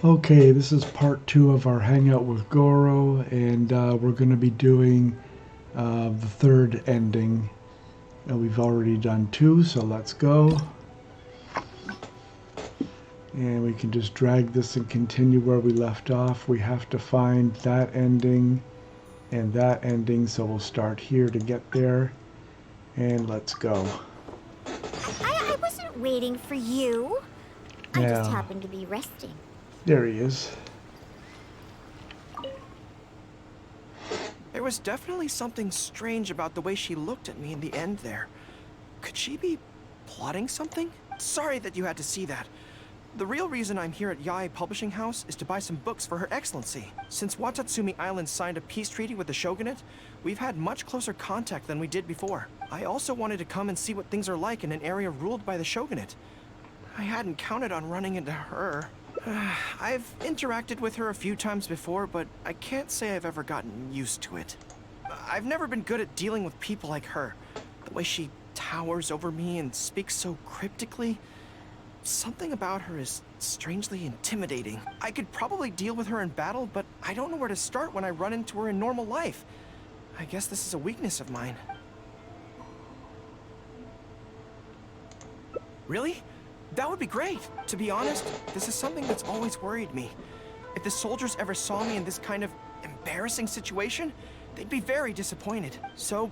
Okay, this is part 2 of our Hangout with Gorou, and we're going to be doing the third ending. We've already done 2, so let's go. And we can just drag this and continue where we left off. We have to find that ending and that ending, so we'll start here to get there. And let's go. I wasn't waiting for you. I just happened to be resting. There he is. There was definitely something strange about the way she looked at me in the end there. Could she be plotting something? Sorry that you had to see that. The real reason I'm here at Yae Publishing House is to buy some books for Her Excellency. Since Watatsumi Island signed a peace treaty with the shogunate, we've had much closer contact than we did before. I also wanted to come and see what things are like in an area ruled by the shogunate. I hadn't counted on running into her. I've interacted with her a few times before, but I can't say I've ever gotten used to it. I've never been good at dealing with people like her. The way she towers over me and speaks so cryptically. Something about her is strangely intimidating. I could probably deal with her in battle, but I don't know where to start when I run into her in normal life. I guess this is a weakness of mine. Really? That would be great. To be honest, this is something that's always worried me. If the soldiers ever saw me in this kind of embarrassing situation, they'd be very disappointed. So,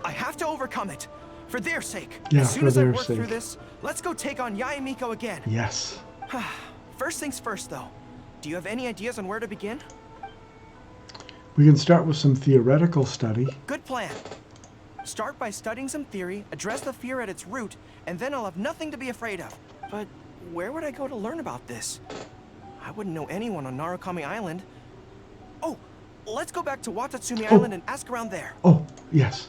I have to overcome it. For their sake. Yeah, as soon as I work sake. through this, let's go take on Yae Miko again. Yes. First things first, though. Do you have any ideas on where to begin? We can start with some theoretical study. Good plan. Start by studying some theory, address the fear at its root, and then I'll have nothing to be afraid of. But where would I go to learn about this? I wouldn't know anyone on Narakami Island. Oh, let's go back to Watatsumi Island and ask around there. Oh, yes.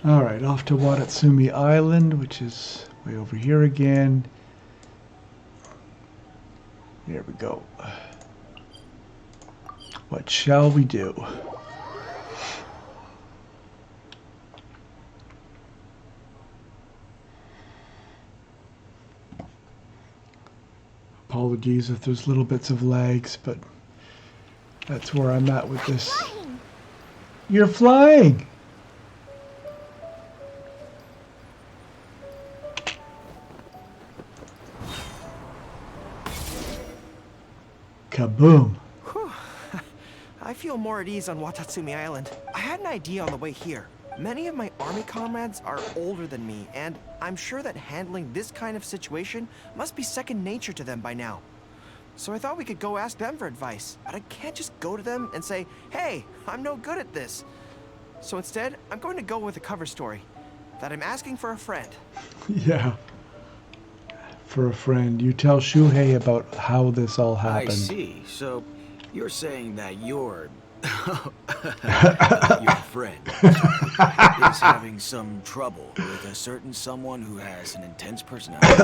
Alright, off to Watatsumi Island, which is way over here again. There we go. What shall we do? Apologies if there's little bits of lags, but that's where I'm at with this. You're flying! Kaboom! Whew. I feel more at ease on Watatsumi Island. I had an idea on the way here. Many of my army comrades are older than me, and I'm sure that handling this kind of situation must be second nature to them by now. So I thought we could go ask them for advice, but I can't just go to them and say, hey, I'm no good at this. So instead, I'm going to go with a cover story, that I'm asking for a friend. Yeah. For a friend. You tell Shuhei about how this all happened. I see. So you're saying that your friend is having some trouble with a certain someone who has an intense personality.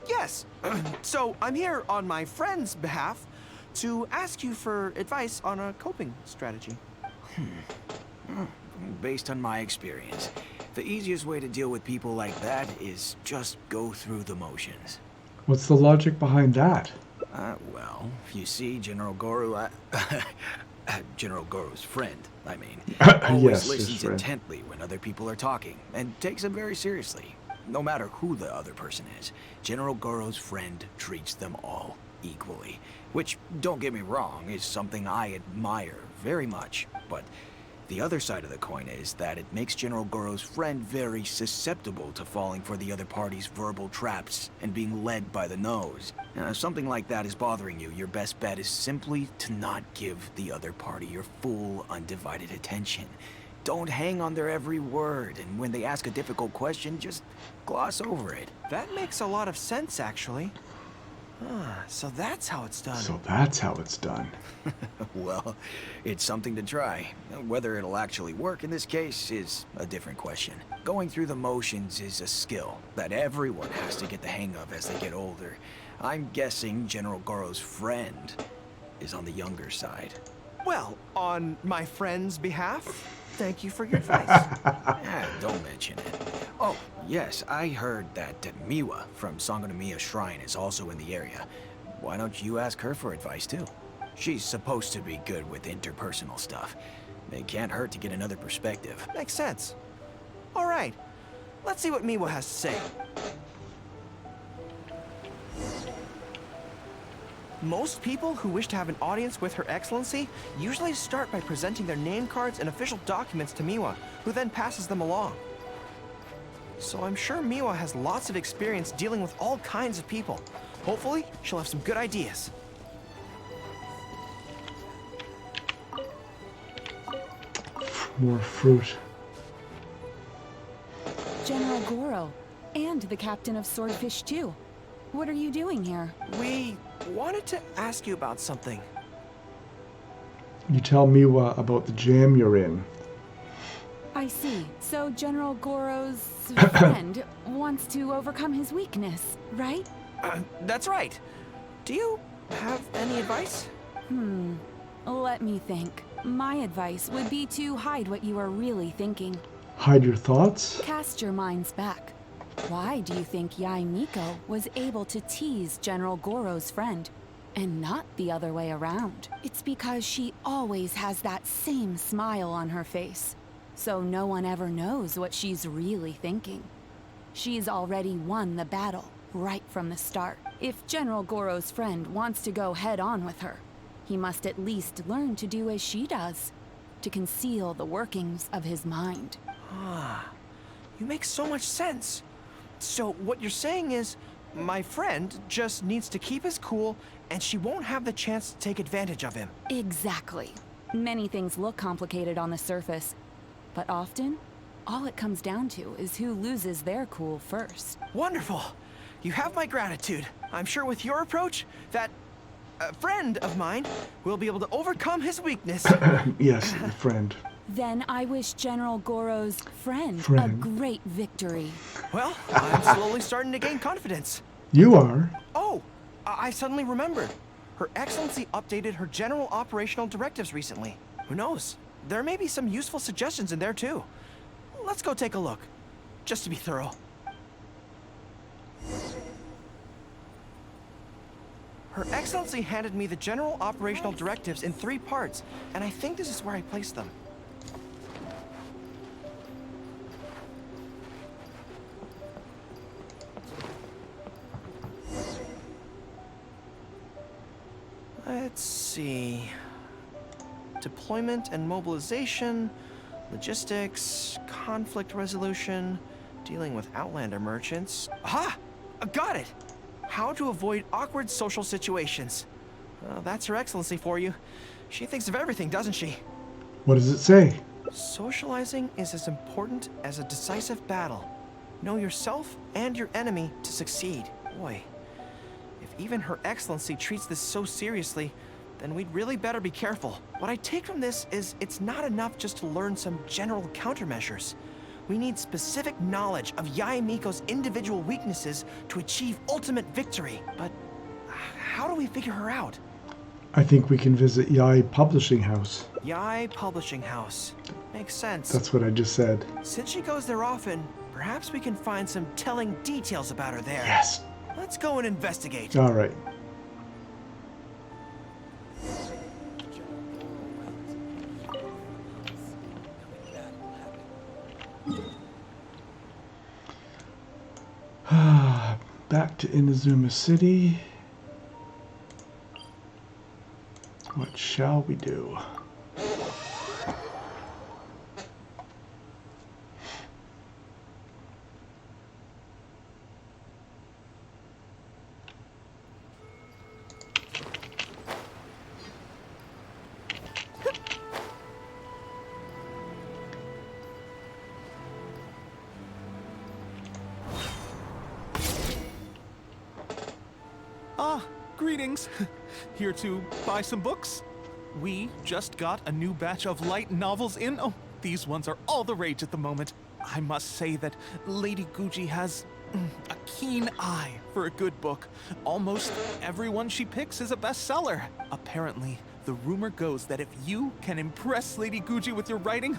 Yes. So I'm here on my friend's behalf to ask you for advice on a coping strategy. Based on my experience, the easiest way to deal with people like that is just go through the motions. What's the logic behind that? Well, you see, General Gorou, General Gorou's friend, I mean, always Yes, listens intently when other people are talking, and takes them very seriously. No matter who the other person is, General Gorou's friend treats them all equally. Which, don't get me wrong, is something I admire very much, but the other side of the coin is that it makes General Gorou's friend very susceptible to falling for the other party's verbal traps and being led by the nose. Now, if something like that is bothering you, your best bet is simply to not give the other party your full, undivided attention. Don't hang on their every word, and when they ask a difficult question, just gloss over it. That makes a lot of sense, actually. So that's how it's done. So that's how it's done. Well, it's something to try. Whether it'll actually work in this case is a different question. Going through the motions is a skill that everyone has to get the hang of as they get older. I'm guessing General Gorou's friend is on the younger side. Well, on my friend's behalf, thank you for your advice. Don't mention it. Oh, yes, I heard that Miwa from Sangonomiya Shrine is also in the area. Why don't you ask her for advice, too? She's supposed to be good with interpersonal stuff. It can't hurt to get another perspective. Makes sense. All right, let's see what Miwa has to say. Most people who wish to have an audience with Her Excellency usually start by presenting their name cards and official documents to Miwa, who then passes them along. So I'm sure Miwa has lots of experience dealing with all kinds of people. Hopefully, she'll have some good ideas. More fruit. General Gorou, and the captain of Swordfish too. What are you doing here? We wanted to ask you about something. You tell Miwa about the jam you're in. I see. So General Gorou's friend wants to overcome his weakness, right? That's right. Do you have any advice? Let me think. My advice would be to hide what you are really thinking. Hide your thoughts? Cast your minds back. Why do you think Yae Miko was able to tease General Gorou's friend, and not the other way around? It's because she always has that same smile on her face, so no one ever knows what she's really thinking. She's already won the battle, right from the start. If General Gorou's friend wants to go head-on with her, he must at least learn to do as she does, to conceal the workings of his mind. You make so much sense. So what you're saying is, my friend just needs to keep his cool, and she won't have the chance to take advantage of him. Exactly. Many things look complicated on the surface, but often, all it comes down to is who loses their cool first. Wonderful. You have my gratitude. I'm sure with your approach, that friend of mine will be able to overcome his weakness. Yes, friend. Then I wish General Gorou's friend a great victory. Well, I'm slowly starting to gain confidence. You are. Oh, I suddenly remembered. Her Excellency updated her general operational directives recently. Who knows? There may be some useful suggestions in there too. Let's go take a look, just to be thorough. Her Excellency handed me the general operational directives in 3 parts, and I think this is where I placed them. Let's see. Deployment and mobilization, logistics, conflict resolution, dealing with Outlander merchants. Aha! Got it! How to avoid awkward social situations. Well, that's Her Excellency for you. She thinks of everything, doesn't she? What does it say? Socializing is as important as a decisive battle. Know yourself and your enemy to succeed. Boy, if even Her Excellency treats this so seriously, then we'd really better be careful. What I take from this is it's not enough just to learn some general countermeasures. We need specific knowledge of Yae Miko's individual weaknesses to achieve ultimate victory. But how do we figure her out? I think we can visit Yae Publishing House. Yae Publishing House. Makes sense. That's what I just said. Since she goes there often, perhaps we can find some telling details about her there. Yes. Let's go and investigate. All right. Back to Inazuma City. What shall we do? Greetings. Here to buy some books? We just got a new batch of light novels in. Oh, these ones are all the rage at the moment. I must say that Lady Guji has a keen eye for a good book. Almost everyone she picks is a bestseller. Apparently, The rumor goes that if you can impress Lady Guji with your writing,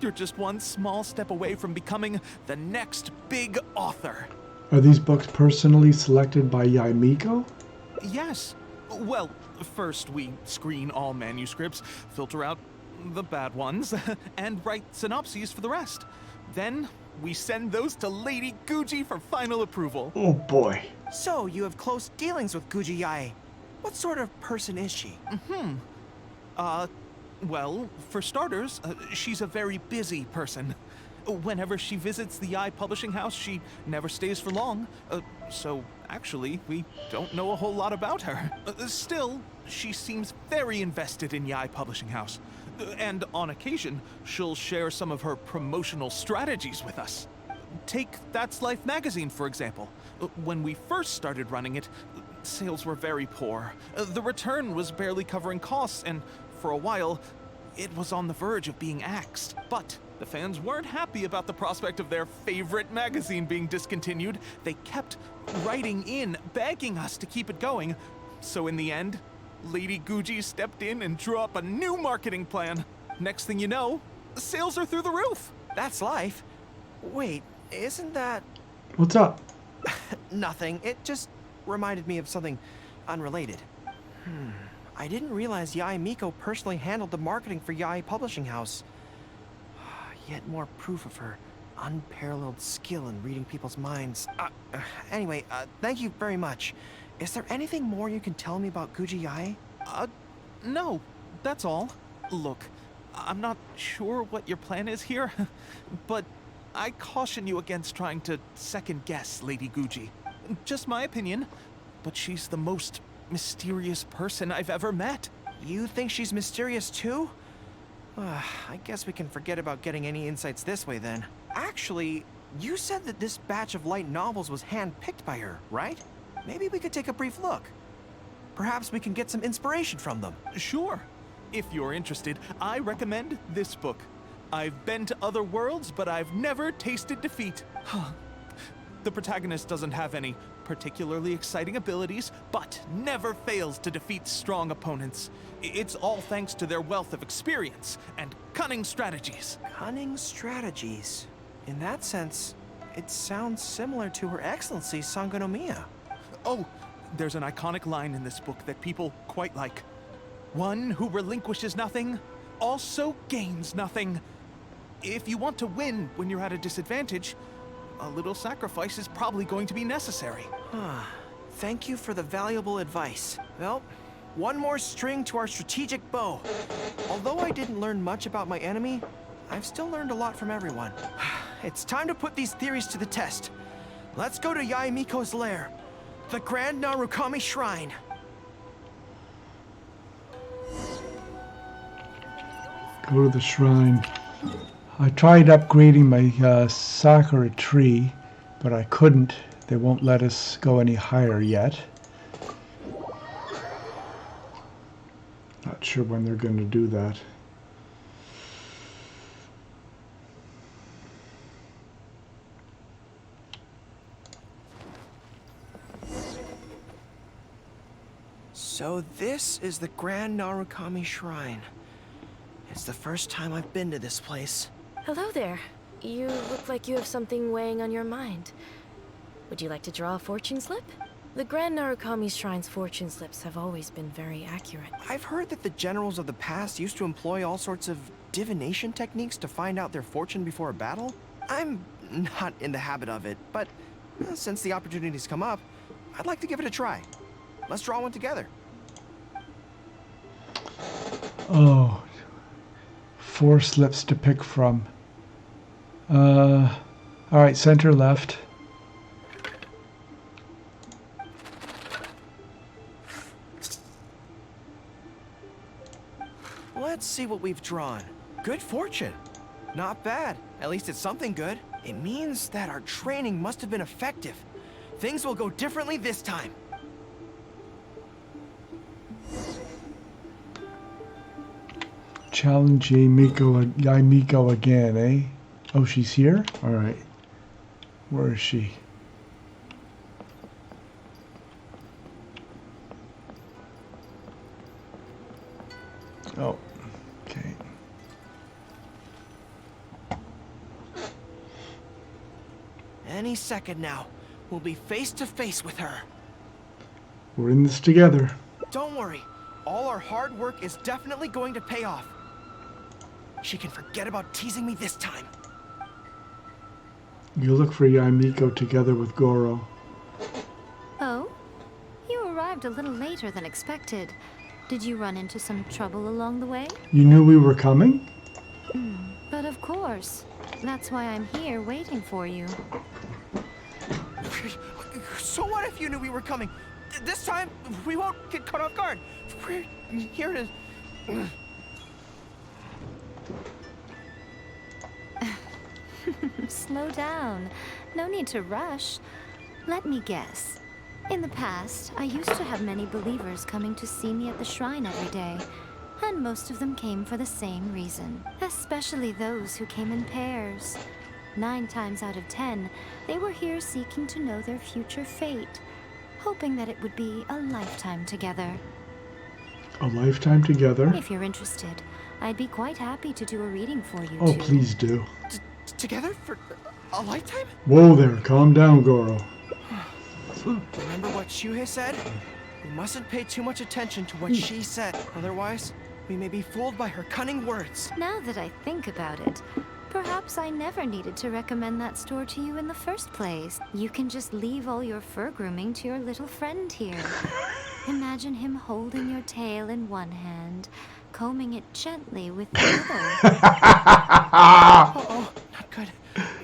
you're just one small step away from becoming the next big author. Are these books personally selected by Yaimiko? Yes. Well, first we screen all manuscripts, filter out the bad ones, and write synopses for the rest. Then we send those to Lady Guji for final approval. Oh boy. So, you have close dealings with Guji Yae. What sort of person is she? Well, for starters, she's a very busy person. Whenever she visits the Yae publishing house, she never stays for long. So, actually, we don't know a whole lot about her. Still, she seems very invested in Yae publishing house. And on occasion, she'll share some of her promotional strategies with us. Take That's Life magazine, for example. When we first started running it, sales were very poor. The return was barely covering costs, and for a while, it was on the verge of being axed. But the fans weren't happy about the prospect of their favorite magazine being discontinued. They kept writing in, begging us to keep it going. So in the end, Lady Guji stepped in and drew up a new marketing plan. Next thing you know, sales are through the roof. That's Life. Wait, isn't that... What's up? Nothing. It just reminded me of something unrelated. I didn't realize Yae Miko personally handled the marketing for Yae Publishing House. Yet more proof of her unparalleled skill in reading people's minds. Anyway, thank you very much. Is there anything more you can tell me about Guji Yae? No, that's all. Look, I'm not sure what your plan is here, but I caution you against trying to second-guess Lady Guji. Just my opinion, but she's the most mysterious person I've ever met. You think she's mysterious too? I guess we can forget about getting any insights this way then. Actually, you said that this batch of light novels was hand-picked by her, right? Maybe we could take a brief look. Perhaps we can get some inspiration from them. Sure. If you're interested, I recommend this book. I've been to other worlds, but I've never tasted defeat. The protagonist doesn't have any particularly exciting abilities, but never fails to defeat strong opponents. It's all thanks to their wealth of experience and cunning strategies. Cunning strategies. In that sense, it sounds similar to Her Excellency Sangonomiya. Oh, there's an iconic line in this book that people quite like. One who relinquishes nothing also gains nothing. If you want to win when you're at a disadvantage, a little sacrifice is probably going to be necessary. Thank you for the valuable advice. Well, one more string to our strategic bow. Although I didn't learn much about my enemy, I've still learned a lot from everyone. It's time to put these theories to the test. Let's go to Yae Miko's lair, the Grand Narakami Shrine. Go to the shrine. I tried upgrading my Sakura tree, but I couldn't. They won't let us go any higher yet. Not sure when they're going to do that. So this is the Grand Narakami Shrine. It's the first time I've been to this place. Hello there. You look like you have something weighing on your mind. Would you like to draw a fortune slip? The Grand Narakami Shrine's fortune slips have always been very accurate. I've heard that the generals of the past used to employ all sorts of divination techniques to find out their fortune before a battle. I'm not in the habit of it, but since the opportunity's come up, I'd like to give it a try. Let's draw one together. Oh, 4 slips to pick from. All right, center left. Let's see what we've drawn. Good fortune. Not bad. At least it's something good. It means that our training must have been effective. Things will go differently this time. Challenge Yae Miko again, eh? Oh, she's here? Alright. Where is she? Any second now, we'll be face to face with her. We're in this together. Don't worry. All our hard work is definitely going to pay off. She can forget about teasing me this time. You look for Yaimiko together with Gorou. Oh? You arrived a little later than expected. Did you run into some trouble along the way? You knew we were coming? But of course. That's why I'm here waiting for you. So what if you knew we were coming? This time, we won't get caught off guard. We're here to... Slow down. No need to rush. Let me guess. In the past, I used to have many believers coming to see me at the shrine every day, and most of them came for the same reason, especially those who came in pairs. 9 times out of 10, they were here seeking to know their future fate, hoping that it would be a lifetime together. A lifetime together? If you're interested, I'd be quite happy to do a reading for you, Oh, too. please do. Together for a lifetime? Whoa there, calm down, Gorou. Remember what Shuhei said? We mustn't pay too much attention to what she said. Otherwise, we may be fooled by her cunning words. Now that I think about it, perhaps I never needed to recommend that store to you in the first place. You can just leave all your fur grooming to your little friend here. Imagine him holding your tail in one hand, combing it gently with the other. Uh-oh, not good.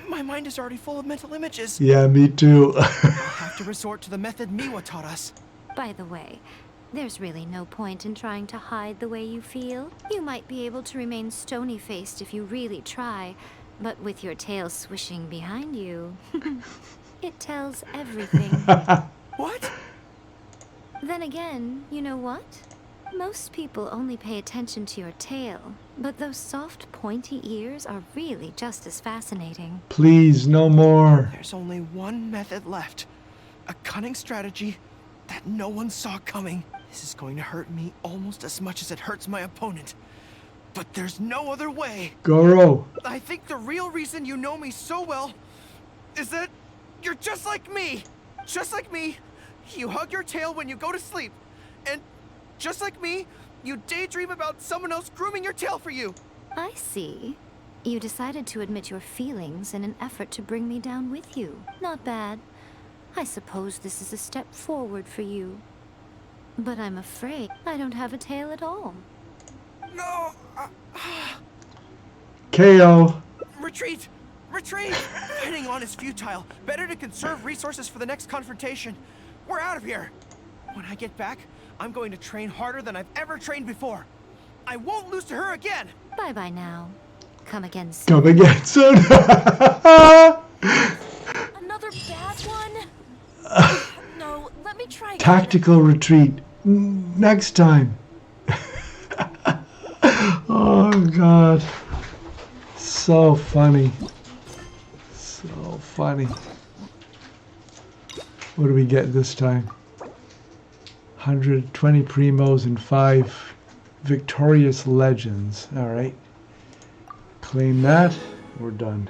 My mind is already full of mental images. Yeah, me too. I'll have to resort to the method Miwa taught us. By the way, there's really no point in trying to hide the way you feel. You might be able to remain stony-faced if you really try, but with your tail swishing behind you, it tells everything. What? Then again, you know what? Most people only pay attention to your tail, but those soft, pointy ears are really just as fascinating. Please, no more. There's only one method left. A cunning strategy that no one saw coming. This is going to hurt me almost as much as it hurts my opponent. But there's no other way. Gorou. I think the real reason you know me so well is that you're just like me. Just like me, you hug your tail when you go to sleep. And just like me, you daydream about someone else grooming your tail for you. I see. You decided to admit your feelings in an effort to bring me down with you. Not bad. I suppose this is a step forward for you. But I'm afraid I don't have a tail at all. No! KO. Retreat! Retreat! Fighting on is futile. Better to conserve resources for the next confrontation. We're out of here! When I get back, I'm going to train harder than I've ever trained before. I won't lose to her again! Bye-bye now. Come again soon. Come again soon. Another bad one? No, let me try again. Tactical retreat. Next time. Oh, God. So funny. So funny. What do we get this time? 120 primos and 5 victorious legends. All right. Claim that. We're done.